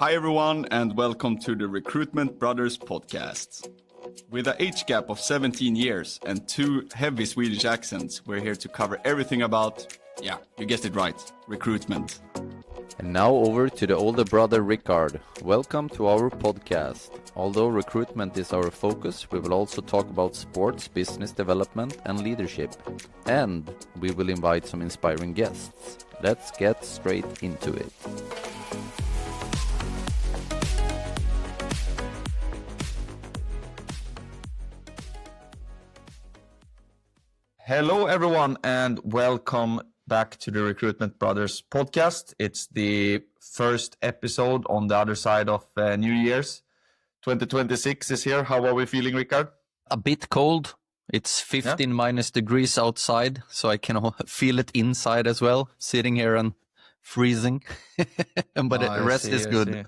Hi everyone and welcome to the Recruitment Brothers podcast. With an age gap of 17 years and two heavy Swedish accents, we're here to cover everything about, yeah, you guessed it right, recruitment. And now over to the older brother Rickard. Welcome to our podcast. Although recruitment is our focus, we will also talk about sports, business development and leadership. And we will invite some inspiring guests. Let's get straight into it. Hello, everyone, and welcome back to the Recruitment Brothers podcast. It's the first episode on the other side of New Year's. 2026 is here. How are we feeling, Rickard? A bit cold. It's 15 minus degrees outside, so I can feel it inside as well, sitting here and freezing. But the rest is good.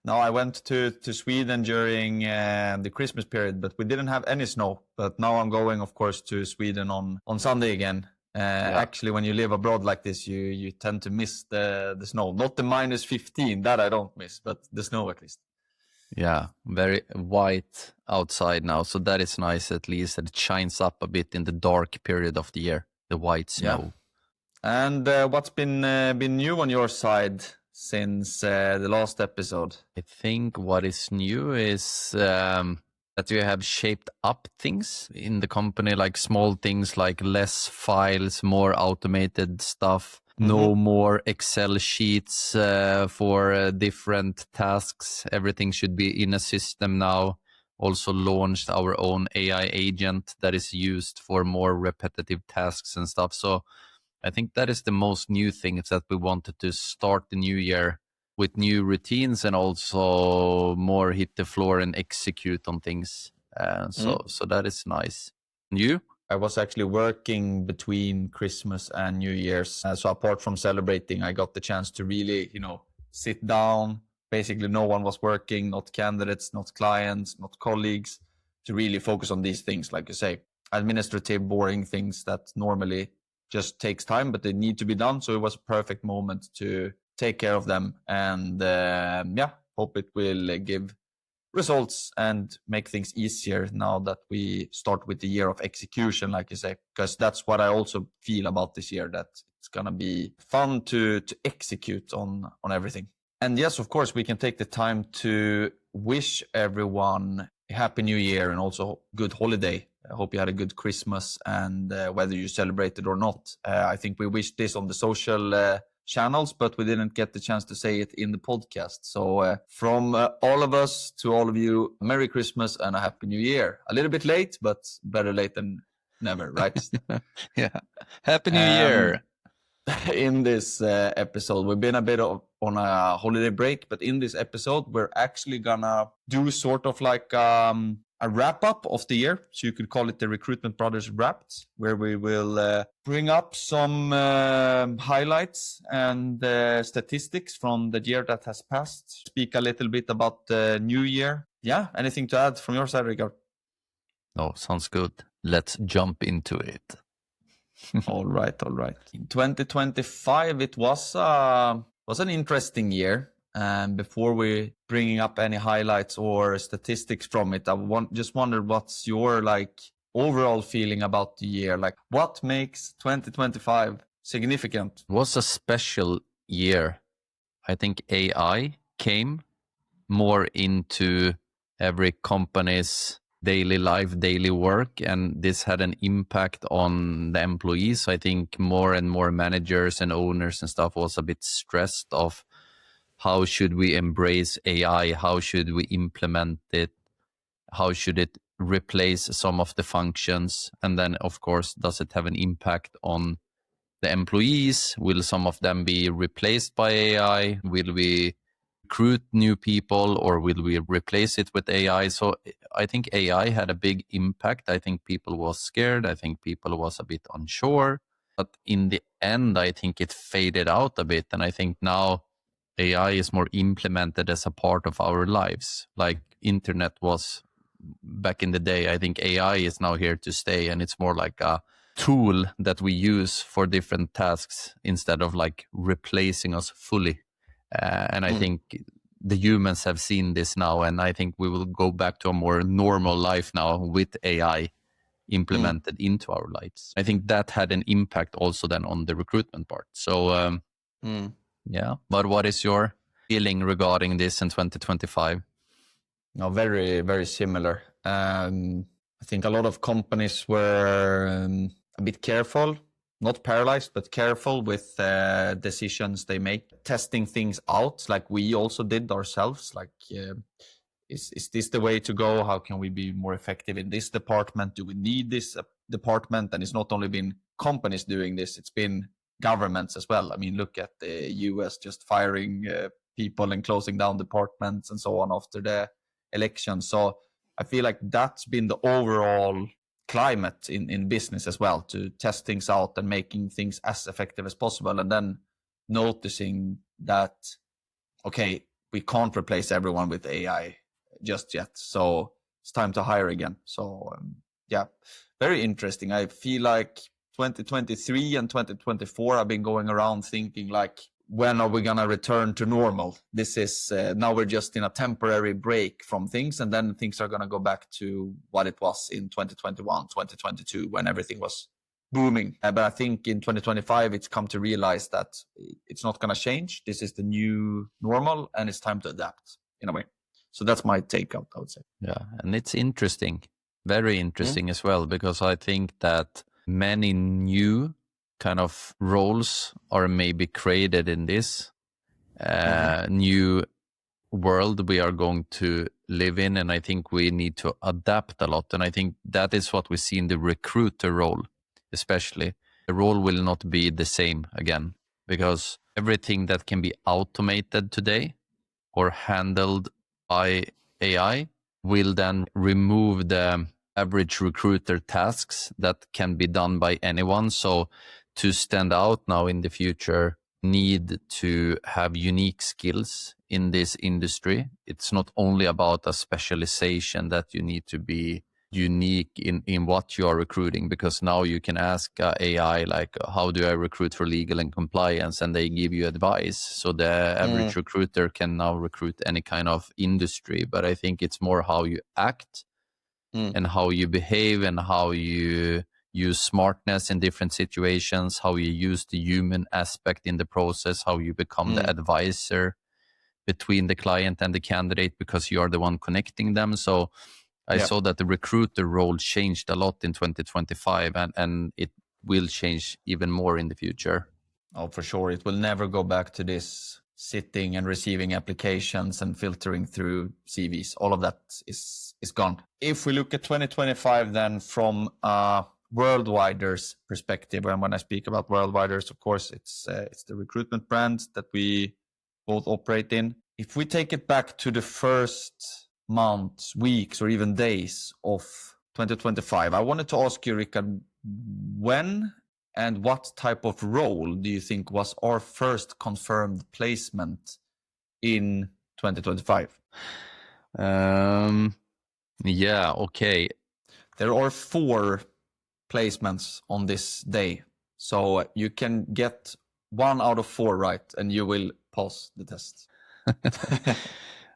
No, I went to Sweden during the Christmas period, but we didn't have any snow. But now I'm going, of course, to Sweden on Sunday again. Actually, when you live abroad like this, you tend to miss the snow. Not the minus 15, that I don't miss, but the snow at least. Yeah, very white outside now. So that is nice, at least that it shines up a bit in the dark period of the year, the white snow. Yeah. And what's been new on your side since the last episode? I think what is new is that we have shaped up things in the company, like small things like less files, more automated stuff, no more Excel sheets for different tasks. Everything should be in a system now. Also launched our own AI agent that is used for more repetitive tasks and stuff. So I think that is the most new thing, is that we wanted to start the new year with new routines and also more hit the floor and execute on things. So that is nice. And you? I was actually working between Christmas and New Year's. So apart from celebrating, I got the chance to really, sit down. Basically, no one was working, not candidates, not clients, not colleagues, to really focus on these things, like you say, administrative, boring things that normally just takes time, but they need to be done. So it was a perfect moment to take care of them. And hope it will give results and make things easier now that we start with the year of execution, like you say, because that's what I also feel about this year, that it's going to be fun to execute on everything. And yes, of course, we can take the time to wish everyone a happy new year and also good holiday. I hope you had a good Christmas, and whether you celebrated or not. I think we wished this on the social channels, but we didn't get the chance to say it in the podcast. So from all of us to all of you, Merry Christmas and a Happy New Year. A little bit late, but better late than never, right? Yeah. Happy New Year. In this episode, we've been a bit on a holiday break, but in this episode, we're actually gonna do sort of like a wrap-up of the year. So you could call it the Recruitment Brothers Wrapped, where we will bring up some highlights and statistics from the year that has passed. Speak a little bit about the new year. Yeah, anything to add from your side, Rickard? No, sounds good. Let's jump into it. All right. In 2025, it was an interesting year. And before we bringing up any highlights or statistics from it, just wondered what's your overall feeling about the year? Like, what makes 2025 significant? It was a special year. I think AI came more into every company's daily life, daily work, and this had an impact on the employees. I think more and more managers and owners and stuff was a bit stressed of how should we embrace AI? How should we implement it? How should it replace some of the functions? And then, of course, does it have an impact on the employees? Will some of them be replaced by AI? Will we recruit new people, or will we replace it with AI? So I think AI had a big impact. I think people was scared. I think people was a bit unsure. But in the end, I think it faded out a bit. And I think now AI is more implemented as a part of our lives. Like internet was back in the day, I think AI is now here to stay, and it's more like a tool that we use for different tasks instead of like replacing us fully. And I think the humans have seen this now, and I think we will go back to a more normal life now with AI implemented into our lives. I think that had an impact also then on the recruitment part. So yeah, but what is your feeling regarding this in 2025? No, very, very similar. I think a lot of companies were a bit careful, not paralyzed, but careful with decisions they make, testing things out like we also did ourselves. Like, is this the way to go? How can we be more effective in this department? Do we need this department? And it's not only been companies doing this, it's been governments as well. I mean, look at the US just firing people and closing down departments and so on after the election. So I feel like that's been the overall climate in business as well, to test things out and making things as effective as possible, and then noticing that, okay, we can't replace everyone with AI just yet, so it's time to hire again. So yeah, very interesting. I feel like 2023 and 2024 I've been going around thinking like, when are we going to return to normal? This is now we're just in a temporary break from things, and then things are going to go back to what it was in 2021, 2022, when everything was booming. But I think in 2025, it's come to realize that it's not going to change. This is the new normal, and it's time to adapt in a way. So that's my take out, I would say. Yeah, and it's interesting, very interesting as well, because I think that many new kind of roles are maybe created in this new world we are going to live in, and I think we need to adapt a lot. And I think that is what we see in the recruiter role, especially. The role will not be the same again, because everything that can be automated today or handled by AI will then remove the average recruiter tasks that can be done by anyone. So to stand out now in the future, need to have unique skills in this industry. It's not only about a specialization that you need to be unique in what you are recruiting, because now you can ask AI like, how do I recruit for legal and compliance, and they give you advice. So the average recruiter can now recruit any kind of industry, but I think it's more how you act and how you behave and how you use smartness in different situations, how you use the human aspect in the process, how you become the advisor between the client and the candidate, because you are the one connecting them. So I saw that the recruiter role changed a lot in 2025, and it will change even more in the future. Oh, for sure. It will never go back to this sitting and receiving applications and filtering through CVs. All of that is gone. If we look at 2025, then from a Worldwiders perspective, and when I speak about Worldwiders, of course, it's the recruitment brand that we both operate in. If we take it back to the first months, weeks, or even days of 2025, I wanted to ask you, Rickard, when and what type of role do you think was our first confirmed placement in 2025? Yeah, okay. There are 4 placements on this day. So you can get 1 out of 4 right, and you will pass the test.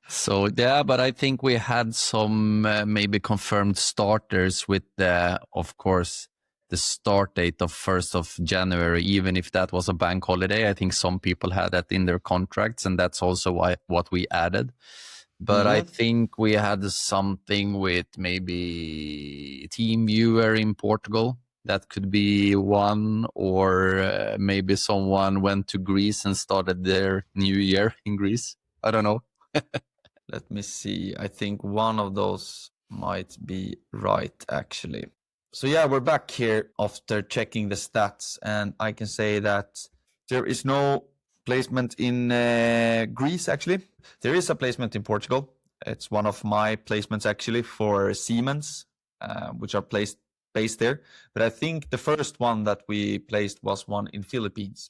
So yeah, but I think we had some maybe confirmed starters with of course, the start date of 1st of January, even if that was a bank holiday. I think some people had that in their contracts, and that's also what we added. But I think we had something with maybe Team Viewer in Portugal. That could be one, or maybe someone went to Greece and started their new year in Greece. I don't know. Let me see. I think one of those might be right, actually. So yeah, we're back here after checking the stats, and I can say that there is no placement in Greece, actually. There is a placement in Portugal. It's one of my placements, actually, for Siemens, which are based there. But I think the first one that we placed was one in Philippines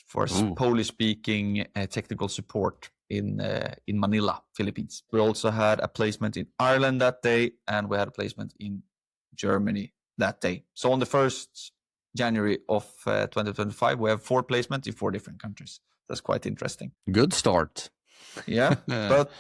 for Polish-speaking technical support in Manila, Philippines. We also had a placement in Ireland that day, and we had a placement in Germany that day. So on the 1st January of 2025, we have 4 placements in 4 different countries. That's quite interesting. Good start. Yeah, but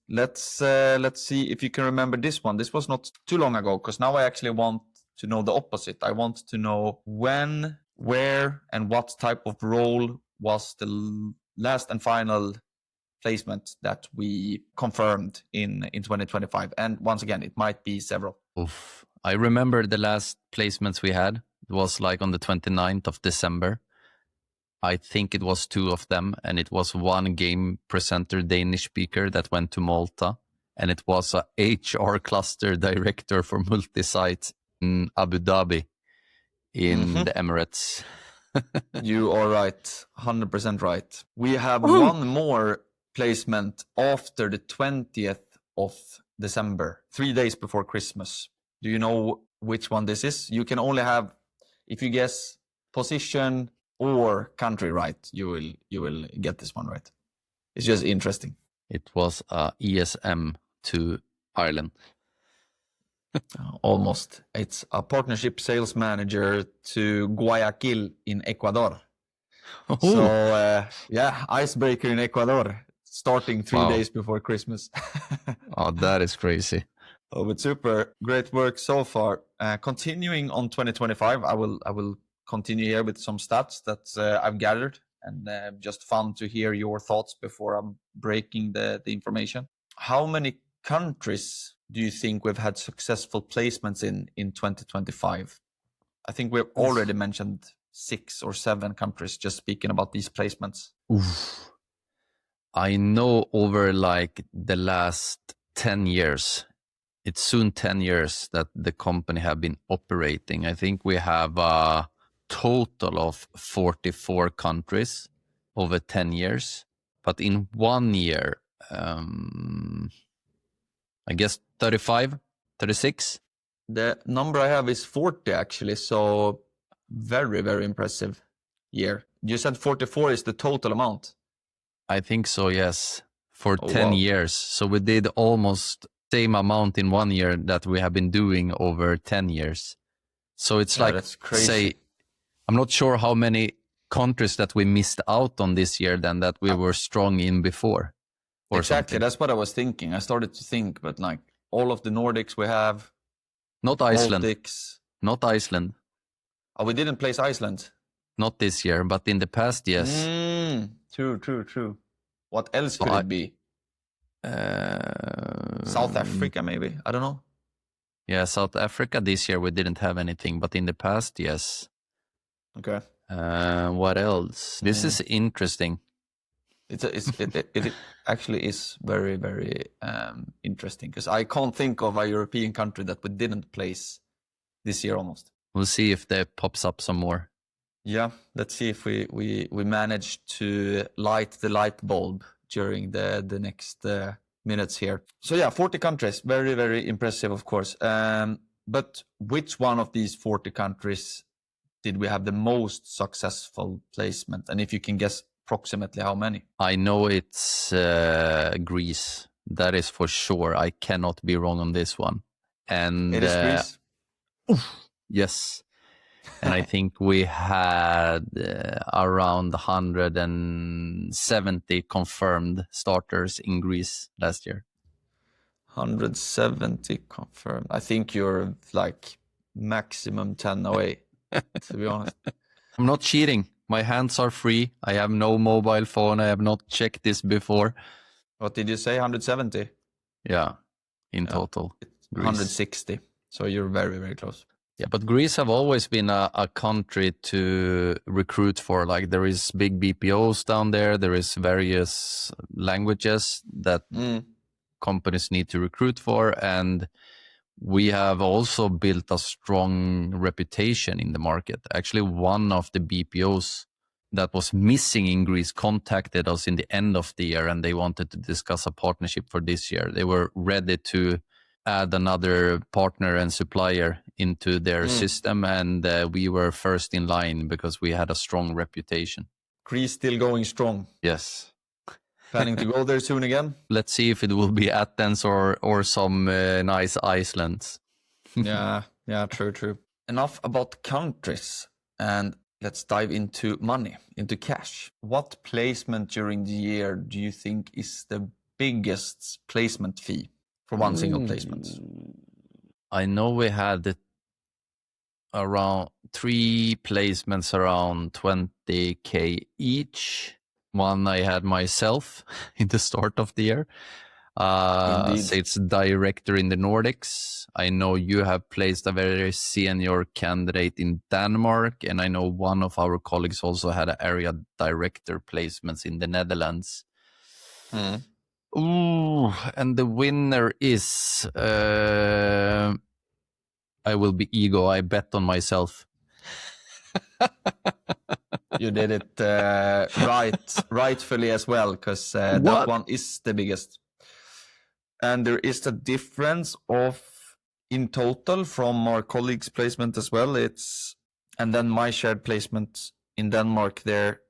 let's see if you can remember this one. This was not too long ago, because now I actually want to know the opposite. I want to know when, where, and what type of role was the last and final placement that we confirmed in 2025. And once again, it might be several. Oof. I remember the last placements we had. It was like on the 29th of December. I think it was 2 of them, and it was one game presenter, Danish speaker, that went to Malta, and it was a HR cluster director for multi-site in Abu Dhabi in the Emirates. You are right, 100% right. We have one more placement after the 20th of December, 3 days before Christmas. Do you know which one this is? You can only have, if you guess position or country right, you will get this one right. It's just interesting. It was a ESM to Ireland. Almost. It's a partnership sales manager to Guayaquil in Ecuador. So yeah, icebreaker in Ecuador, starting 3 days before Christmas. Oh, that is crazy. Oh, but super great work so far. Continuing on 2025, I will continue here with some stats that I've gathered, and just fun to hear your thoughts before I'm breaking the information. How many countries do you think we've had successful placements in 2025? I think we've already mentioned 6 or 7 countries, just speaking about these placements. Oof. I know over like the last 10 years, it's soon 10 years that the company have been operating. I think we have a total of 44 countries over 10 years. But in 1 year, I guess 35, 36. The number I have is 40 actually, so very, very impressive year. You said 44 is the total amount? I think so, yes, for 10 years. So we did almost same amount in 1 year that we have been doing over 10 years. So it's like, that's crazy. say, I'm not sure how many countries that we missed out on this year than that we were strong in before. Exactly, that's what I was thinking. I started to think, but like all of the Nordics we have. Not Iceland. Baltics. Not Iceland. Oh, we didn't place Iceland. Not this year, but in the past, yes. True. What else could it be? South Africa, maybe. I don't know. Yeah, South Africa. This year we didn't have anything, but in the past, yes. Okay. What else? This is interesting. It actually is very, very interesting, because I can't think of a European country that we didn't place this year almost. We'll see if there pops up some more. Yeah, let's see if we manage to light the light bulb during the next minutes here. So yeah, 40 countries, very, very impressive, of course. But which one of these 40 countries did we have the most successful placement? And if you can guess approximately how many? I know it's Greece. That is for sure. I cannot be wrong on this one. And it is Greece. Yes. And I think we had around 170 confirmed starters in Greece last year. 170 confirmed. I think you're like maximum 10 away, to be honest. I'm not cheating. My hands are free. I have no mobile phone. I have not checked this before. What did you say? 170? Yeah, in total. 160. So you're very, very close. Yeah, but Greece have always been a country to recruit for. Like there is big BPOs down there. There is various languages that companies need to recruit for. And we have also built a strong reputation in the market. Actually, one of the BPOs that was missing in Greece contacted us in the end of the year, and they wanted to discuss a partnership for this year. They were ready to add another partner and supplier into their system, and we were first in line because we had a strong reputation. Greece still going strong. Yes. Planning to go there soon again? Let's see if it will be Athens or some nice Icelands. Yeah, true. Enough about countries. And let's dive into money, into cash. What placement during the year do you think is the biggest placement fee for one single placement? I know we had around 3 placements around 20K each. One I had myself in the start of the year. Indeed. Sales director in the Nordics. I know you have placed a very senior candidate in Denmark, and I know one of our colleagues also had an area director placements in the Netherlands. Ooh, and the winner is I will be ego. I bet on myself. You did it rightfully as well, because that one is the biggest. And there is a difference of, in total, from our colleagues' placement as well. And then my shared placement in Denmark there.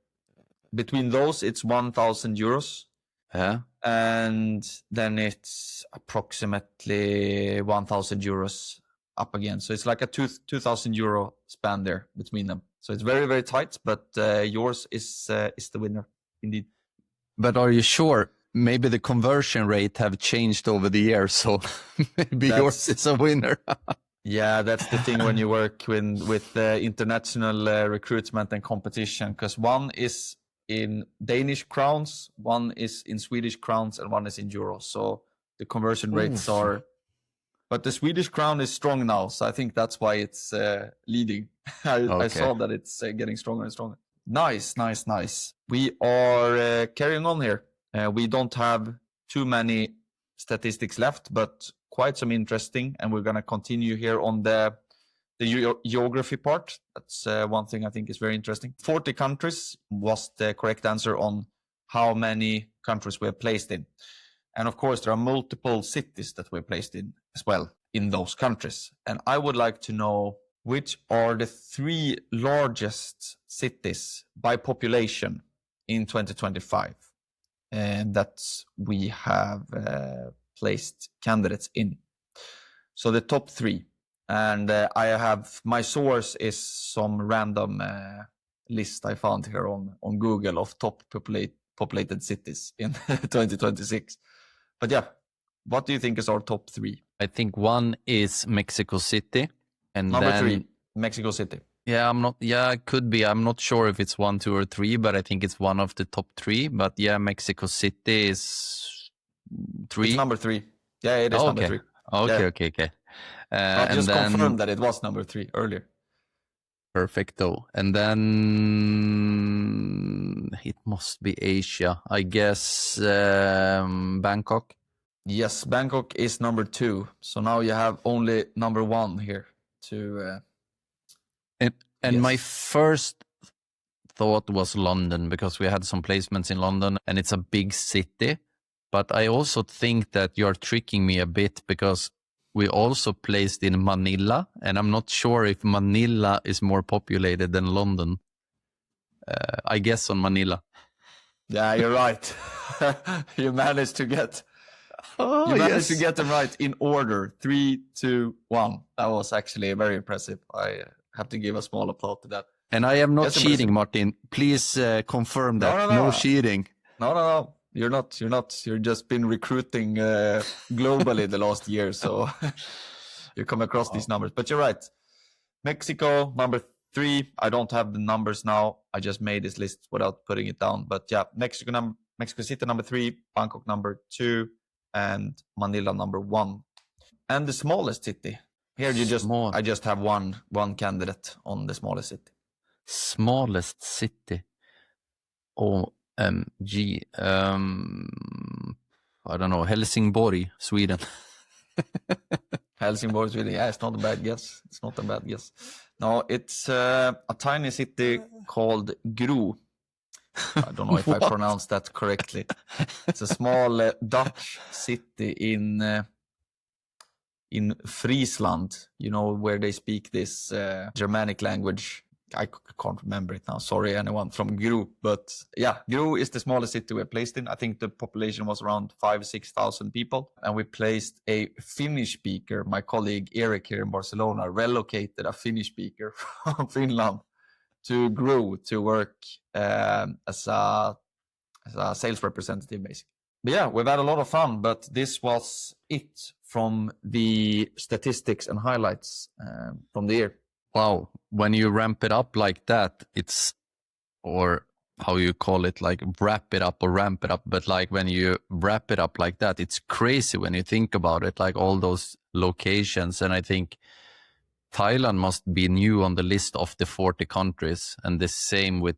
Between those, it's 1,000 euros. Yeah. And then it's approximately 1,000 euros up again. So it's like a 2,000 euro span there between them. So it's very, very tight, but yours is the winner, indeed. But are you sure? Maybe the conversion rate have changed over the years, so maybe yours is a winner. Yeah, that's the thing when you work with international recruitment and competition, because one is in Danish crowns, one is in Swedish crowns, and one is in euros. So the conversion rates are... But the Swedish crown is strong now, so I think that's why it's leading. I saw that it's getting stronger and stronger. Nice. We are carrying on here. We don't have too many statistics left, but quite some interesting. And we're going to continue here on the geography part. That's one thing I think is very interesting. 40 countries was the correct answer on how many countries we have placed in. And of course, there are multiple cities that we're placed in as well in those countries. And I would like to know which are the 3 largest cities by population in 2025 and that we have placed candidates in. So the top 3. And I have, my source is some random list I found here on Google of top populated cities in 2026. But yeah, what do you think is our top 3? I think one is Mexico City, and number 3, Mexico City. Yeah, it could be. I'm not sure if it's 1, 2, or 3, but I think it's one of the top 3. But yeah, Mexico City is 3. It's number 3. Yeah, it is number 3. Okay. I just confirmed that it was number 3 earlier. Perfecto. And then it must be Asia. I guess Bangkok. Yes, Bangkok is number 2. So now you have only number 1 here to... And my first thought was London, because we had some placements in London and it's a big city. But I also think that you're tricking me a bit, because we also placed in Manila, and I'm not sure if Manila is more populated than London. I guess on Manila. Yeah, you're right. You managed to get them right in order. 3, 2, 1. That was actually very impressive. I have to give a small applause to that. And I am not cheating, Martin. Please confirm that. No cheating. No. You're not. You've just been recruiting globally the last year, so you come across these numbers. But you're right. Mexico, number 3. I don't have the numbers now. I just made this list without putting it down. But yeah, Mexico City, number 3. Bangkok, number 2. And Manila, number 1. And the smallest city. Here I just have one candidate on the smallest city. Smallest city. OMG. I don't know. Helsingborg, Sweden. Helsingborg, Sweden. Yeah, it's not a bad guess. No, it's a tiny city called Gro. I don't know if I pronounced that correctly. It's a small Dutch city in Friesland, where they speak this Germanic language. I can't remember it now. Sorry, anyone from Gro. But yeah, Gro is the smallest city we placed in. I think the population was around 5,000-6,000 people. And we placed a Finnish speaker. My colleague Eric here in Barcelona relocated a Finnish speaker from Finland to grow to work as a sales representative, basically. But yeah, we've had a lot of fun, but this was it from the statistics and highlights from the year. Wow. When you ramp it up like that, it's, or how you call it, like wrap it up or ramp it up. But like when you wrap it up like that, it's crazy when you think about it, like all those locations. And I think Thailand must be new on the list of the 40 countries. And the same with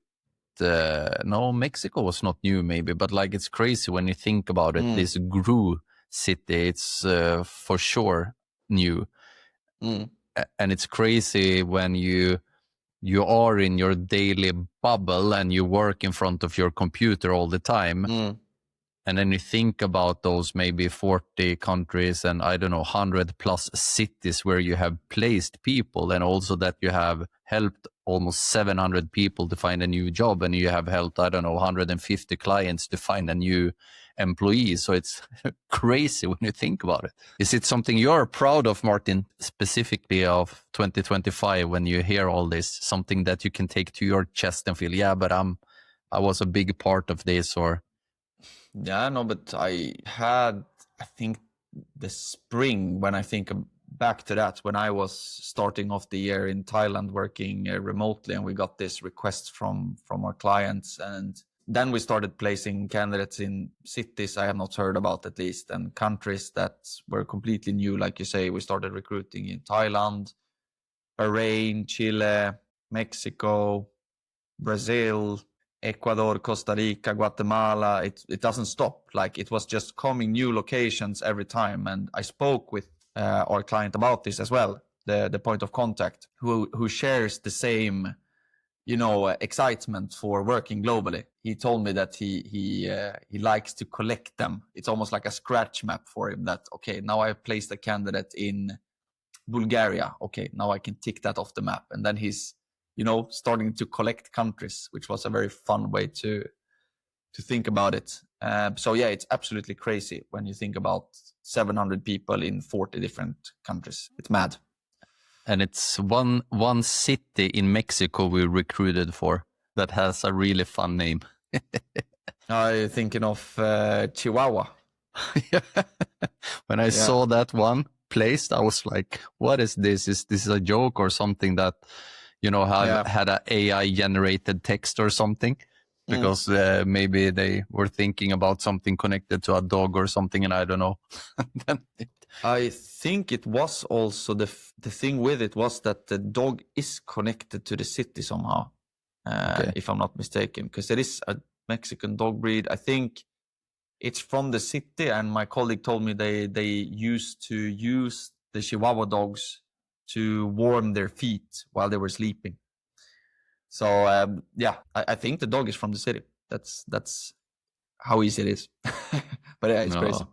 no, Mexico was not new maybe, but like it's crazy when you think about it. This Gru city, it's for sure new. And it's crazy when you are in your daily bubble and you work in front of your computer all the time. And then you think about those maybe 40 countries and I don't know, 100 plus cities where you have placed people, and also that you have helped almost 700 people to find a new job, and you have helped, I don't know, 150 clients to find a new employee. So it's crazy when you think about it. Is it something you're proud of, Martin, specifically of 2025, when you hear all this, something that you can take to your chest and feel, yeah, but I was a big part of this? Or yeah, no, but I think the spring, when I think back to that, when I was starting off the year in Thailand working remotely, and we got this request from our clients, and then we started placing candidates in cities I have not heard about, at least, and countries that were completely new. Like you say, we started recruiting in Thailand, Bahrain, Chile, Mexico, Brazil, Ecuador, Costa Rica, Guatemala. It doesn't stop. Like, it was just coming new locations every time. And I spoke with our client about this as well, the point of contact, who shares the same, excitement for working globally. He told me that he likes to collect them. It's almost like a scratch map for him, that, okay, now I placed a candidate in Bulgaria. Okay, now I can tick that off the map. And then he's starting to collect countries, which was a very fun way to think about it. So yeah, it's absolutely crazy when you think about 700 people in 40 different countries. It's mad. And it's one city in Mexico we recruited for that has a really fun name. I'm thinking of Chihuahua. When I saw that one placed, I was like, what is this? Is this a joke or something that had an AI generated text or something? Because maybe they were thinking about something connected to a dog or something, and I don't know. I think it was also the thing with it was that the dog is connected to the city somehow, if I'm not mistaken, because it is a Mexican dog breed. I think it's from the city, and my colleague told me they used to use the Chihuahua dogs to warm their feet while they were sleeping. So I think the dog is from the city. That's how easy it is. But yeah, it's crazy.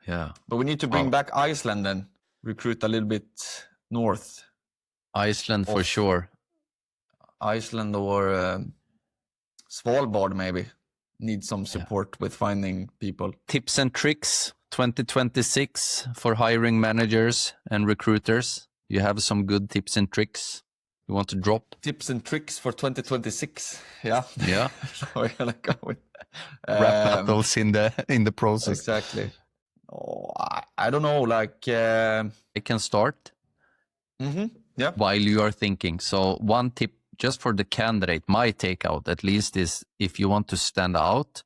Yeah. But we need to bring back Iceland and recruit a little bit north. Iceland for sure. Iceland or Svalbard maybe need some support with finding people. Tips and tricks 2026 for hiring managers and recruiters. You have some good tips and tricks you want to drop? Tips and tricks for 2026. Yeah. We're gonna go with rap battles in the process. Exactly. Oh, I don't know. Like I can start. Yeah. While you are thinking. So one tip just for the candidate, my takeout at least, is if you want to stand out,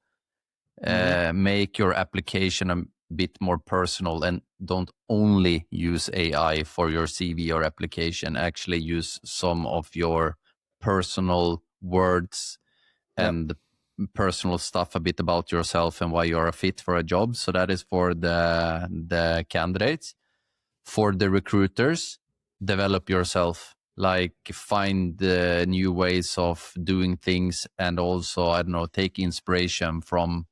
make your application a bit more personal, and don't only use AI for your CV or application. Actually use some of your personal words and personal stuff a bit about yourself and why you're a fit for a job. So that is for the candidates. For the recruiters, develop yourself, like find new ways of doing things, and also, I don't know, take inspiration from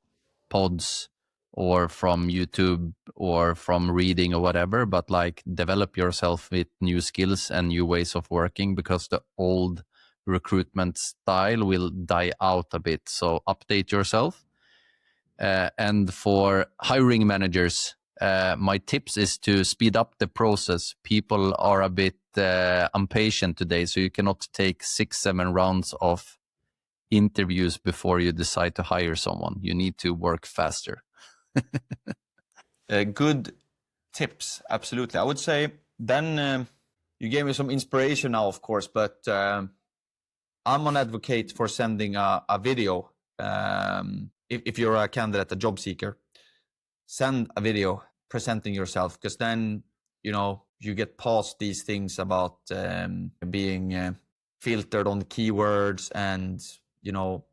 pods or from YouTube or from reading or whatever, but like develop yourself with new skills and new ways of working, because the old recruitment style will die out a bit. So update yourself. And for hiring managers, my tips is to speed up the process. People are a bit impatient today, so you cannot take 6-7 rounds of interviews before you decide to hire someone. You need to work faster. Good tips, absolutely. I would say then you gave me some inspiration now, of course, but I'm an advocate for sending a video. If you're a candidate, a job seeker, send a video presenting yourself, because then, you know, you get past these things about being filtered on keywords and, you know,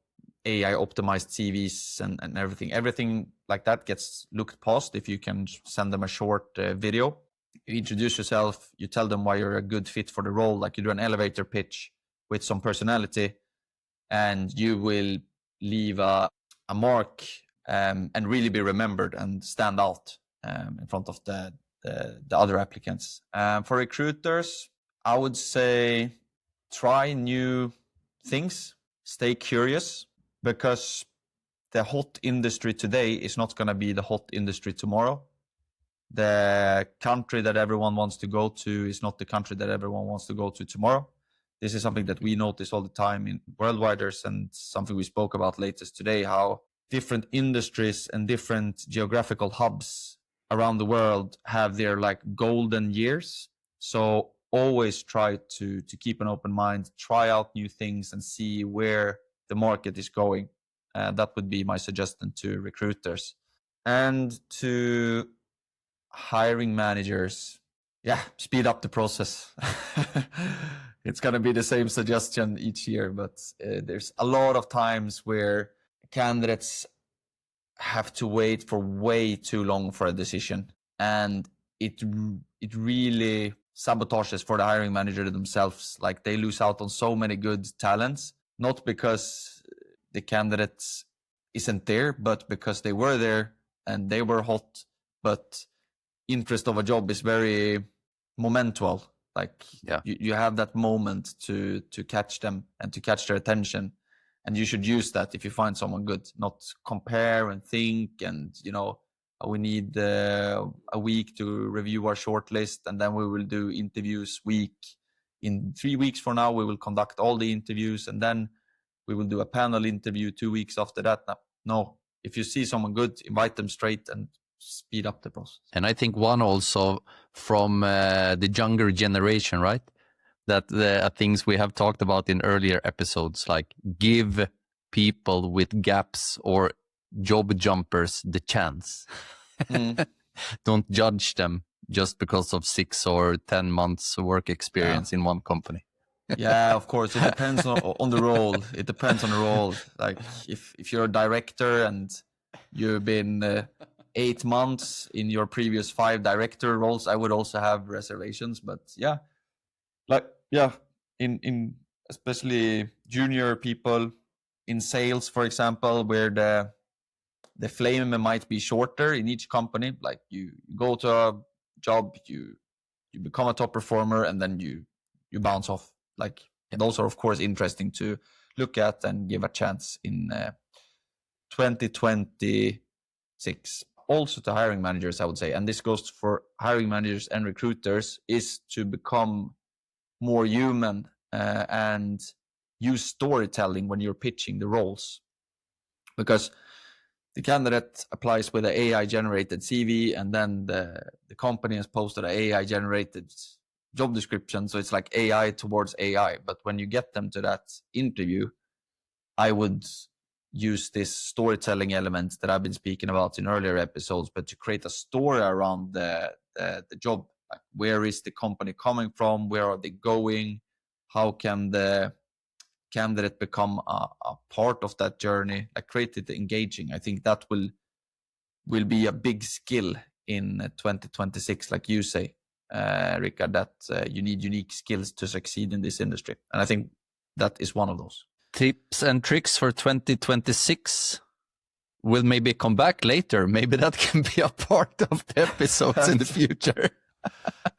AI optimized CVs and everything. Everything like that gets looked past if you can send them a short video. You introduce yourself, you tell them why you're a good fit for the role, like you do an elevator pitch with some personality, and you will leave a mark and really be remembered and stand out in front of the other applicants. For recruiters, I would say try new things, stay curious, because the hot industry today is not going to be the hot industry tomorrow. The country that everyone wants to go to is not the country that everyone wants to go to tomorrow. This is something that we notice all the time in Worldwiders, and something we spoke about latest today, how different industries and different geographical hubs around the world have their like golden years. So always try to keep an open mind, try out new things and see where the market is going. That would be my suggestion to recruiters. And to hiring managers, yeah, speed up the process. It's going to be the same suggestion each year, but there's a lot of times where candidates have to wait for way too long for a decision, and it really sabotages for the hiring manager themselves. Like they lose out on so many good talents, not because the candidate isn't there, but because they were there and they were hot, but interest of a job is very momental. Like you have that moment to catch them and to catch their attention, and you should use that if you find someone good, not compare and think and, you know, we need a week to review our shortlist and then we will do interviews in 3 weeks from now we will conduct all the interviews and then we will do a panel interview 2 weeks after that. No, if you see someone good, invite them straight and speed up the process. And I think one also from the younger generation, right? That the things we have talked about in earlier episodes, like give people with gaps or job jumpers the chance. Don't judge them just because of 6 or 10 months work experience in one company. Yeah, of course. It depends on the role. It depends on the role. Like if you're a director and you've been 8 months in your previous 5 director roles, I would also have reservations. But yeah, in especially junior people in sales, for example, where the flame might be shorter in each company. Like you go to a job, you become a top performer, and then you bounce off. Like those are of course interesting to look at and give a chance in 2026. Also to hiring managers, I would say, and this goes for hiring managers and recruiters, is to become more human and use storytelling when you're pitching the roles. Because the candidate applies with an AI generated CV and then the company has posted an AI generated job description. So it's like AI towards AI. But when you get them to that interview, I would use this storytelling element that I've been speaking about in earlier episodes, but to create a story around the job. Like, where is the company coming from? Where are they going? How can the candidate become a part of that journey? Like, create it engaging. I think that will be a big skill in 2026, like you say, Rikard, that you need unique skills to succeed in this industry. And I think that is one of those. Tips and tricks for 2026 will maybe come back later. Maybe that can be a part of the episodes in the future.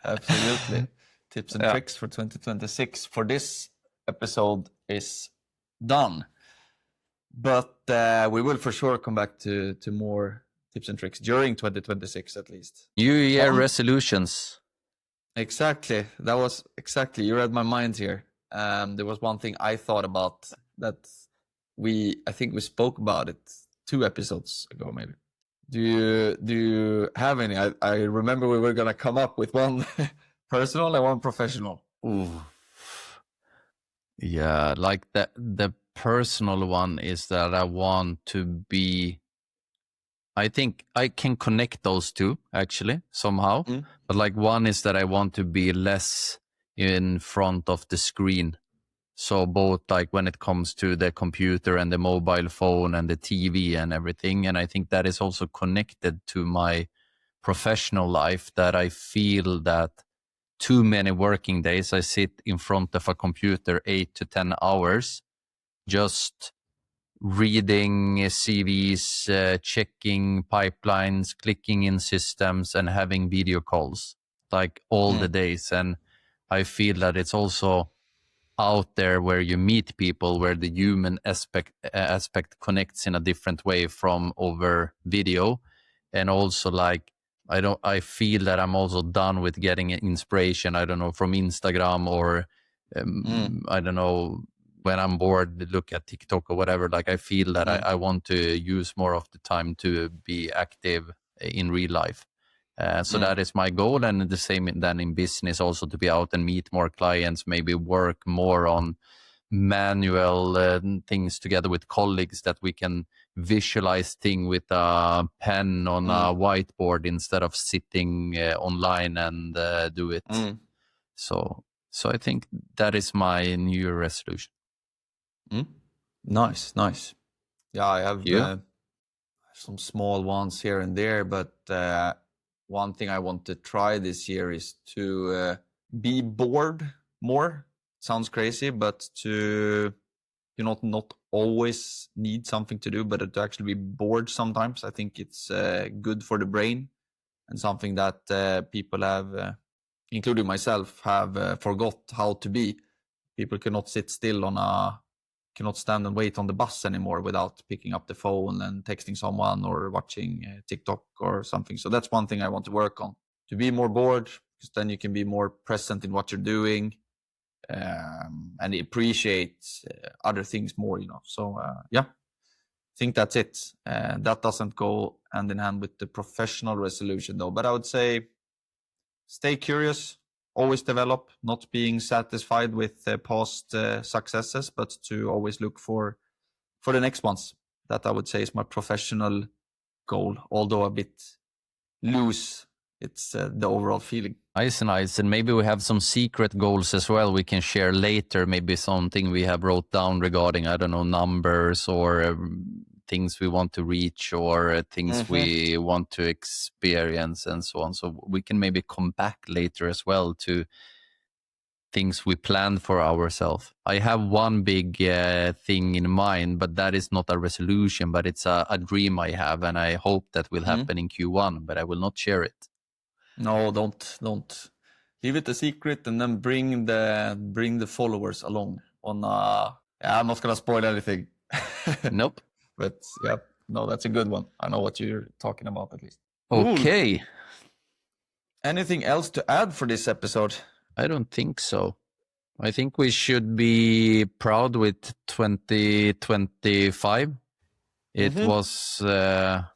Absolutely. Tips and tricks for 2026 for this episode is done. But we will for sure come back to more tips and tricks during 2026 at least. New Year resolutions. Exactly. That was exactly, you read my mind here. There was one thing I thought about that I think we spoke about it 2 episodes ago, maybe. Do you have any? I remember we were gonna come up with one personal and one professional. Ooh. Yeah, like the personal one is that I want to be. I think I can connect those two actually somehow. But like one is that I want to be less in front of the screen. So both like when it comes to the computer and the mobile phone and the TV and everything. And I think that is also connected to my professional life, that I feel that too many working days I sit in front of a computer 8 to 10 hours just reading CVs, checking pipelines, clicking in systems, and having video calls like all the days. And I feel that it's also out there where you meet people, where the human aspect connects in a different way from over video. And also like I feel that I'm also done with getting inspiration, I don't know, from Instagram or I don't know, when I'm bored, look at TikTok or whatever. Like I feel that I want to use more of the time to be active in real life. So that is my goal. And the same then in business, also to be out and meet more clients, maybe work more on manual things together with colleagues, that we can visualize things with a pen on a whiteboard instead of sitting online and do it. So I think that is my New Year resolution. Nice. Yeah, I have some small ones here and there, but one thing I want to try this year is to be bored more. Sounds crazy, but to not always need something to do, but to actually be bored sometimes. I think it's good for the brain, and something that people have, including myself, have forgot how to be. People cannot sit still cannot stand and wait on the bus anymore without picking up the phone and texting someone or watching TikTok or something. So that's one thing I want to work on, to be more bored, because then you can be more present in what you're doing, and appreciate other things more, So yeah, I think that's it. That doesn't go hand in hand with the professional resolution though, but I would say stay curious, always develop, not being satisfied with past successes, but to always look for the next ones. That I would say is my professional goal, although a bit loose. It's the overall feeling. Nice. And maybe we have some secret goals as well we can share later. Maybe something we have wrote down regarding, I don't know, numbers or things we want to reach, or things we want to experience and so on. So we can maybe come back later as well to things we planned for ourselves. I have one big thing in mind, but that is not a resolution, but it's a dream I have, and I hope that will happen in Q1, but I will not share it. No, don't leave it a secret, and then bring the followers along on I'm not gonna spoil anything. Nope. But yeah, no, that's a good one. I know what you're talking about, at least. Okay. Anything else to add for this episode? I don't think so. I think we should be proud with 2025. It was a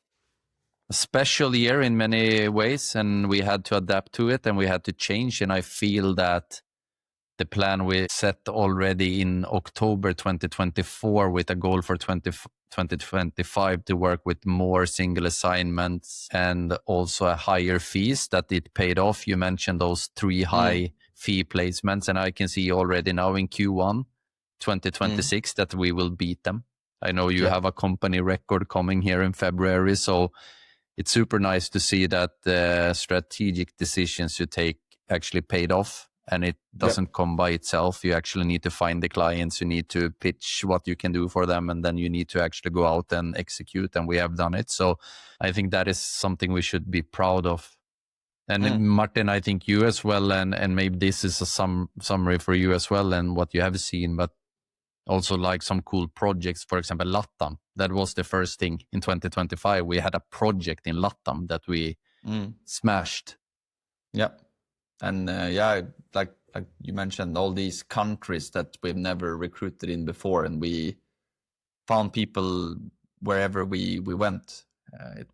special year in many ways, and we had to adapt to it and we had to change. And I feel that the plan we set already in October 2024 with a goal for 2025 to work with more single assignments and also a higher fees, that it paid off. You mentioned those 3 high fee placements, and I can see already now in Q1 2026 that we will beat them. I know you have a company record coming here in February, so it's super nice to see that the strategic decisions you take actually paid off. And it doesn't come by itself. You actually need to find the clients. You need to pitch what you can do for them. And then you need to actually go out and execute. And we have done it. So I think that is something we should be proud of. And Martin, I think you as well. And maybe this is a summary for you as well and what you have seen. But also like some cool projects. For example, LATAM. That was the first thing in 2025. We had a project in LATAM that we smashed. Yep. And yeah, like you mentioned, all these countries that we've never recruited in before, and we found people wherever we went.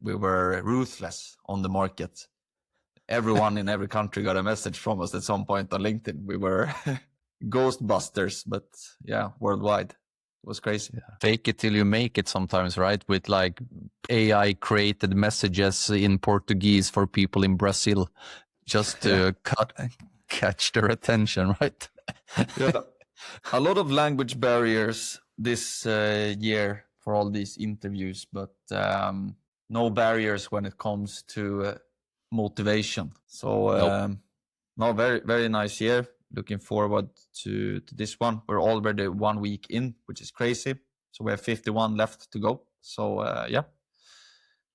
We were ruthless on the market. Everyone in every country got a message from us at some point on LinkedIn. We were ghostbusters, but yeah, worldwide. It was crazy. Yeah. Fake it till you make it sometimes, right? With like AI created messages in Portuguese for people in Brazil just to catch their attention, right? Yeah. A lot of language barriers this year for all these interviews, but no barriers when it comes to motivation. So no, very, very nice year. Looking forward to this one. We're already 1 week in, which is crazy. So we have 51 left to go. So yeah,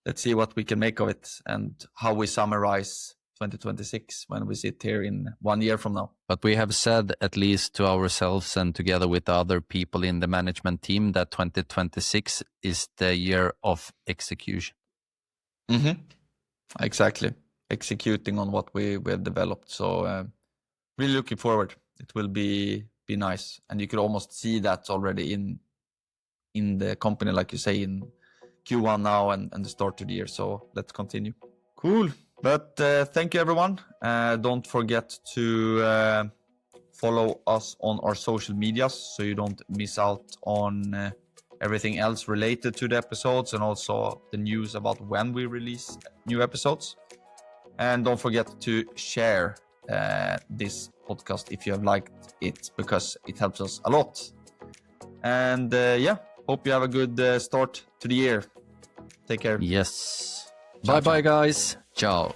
let's see what we can make of it and how we summarize 2026 when we sit here in 1 year from now. But we have said, at least to ourselves and together with other people in the management team, that 2026 is the year of execution. Mm-hmm. Exactly. Executing on what we have developed. So really looking forward. It will be nice. And you could almost see that already in the company, like you say, in Q1 now and the start of the year. So let's continue. Cool. But thank you, everyone. Don't forget to follow us on our social medias so you don't miss out on everything else related to the episodes and also the news about when we release new episodes. And don't forget to share this podcast if you have liked it, because it helps us a lot. And yeah, hope you have a good start to the year. Take care. Yes. Ciao, Bye-bye, guys. Ciao.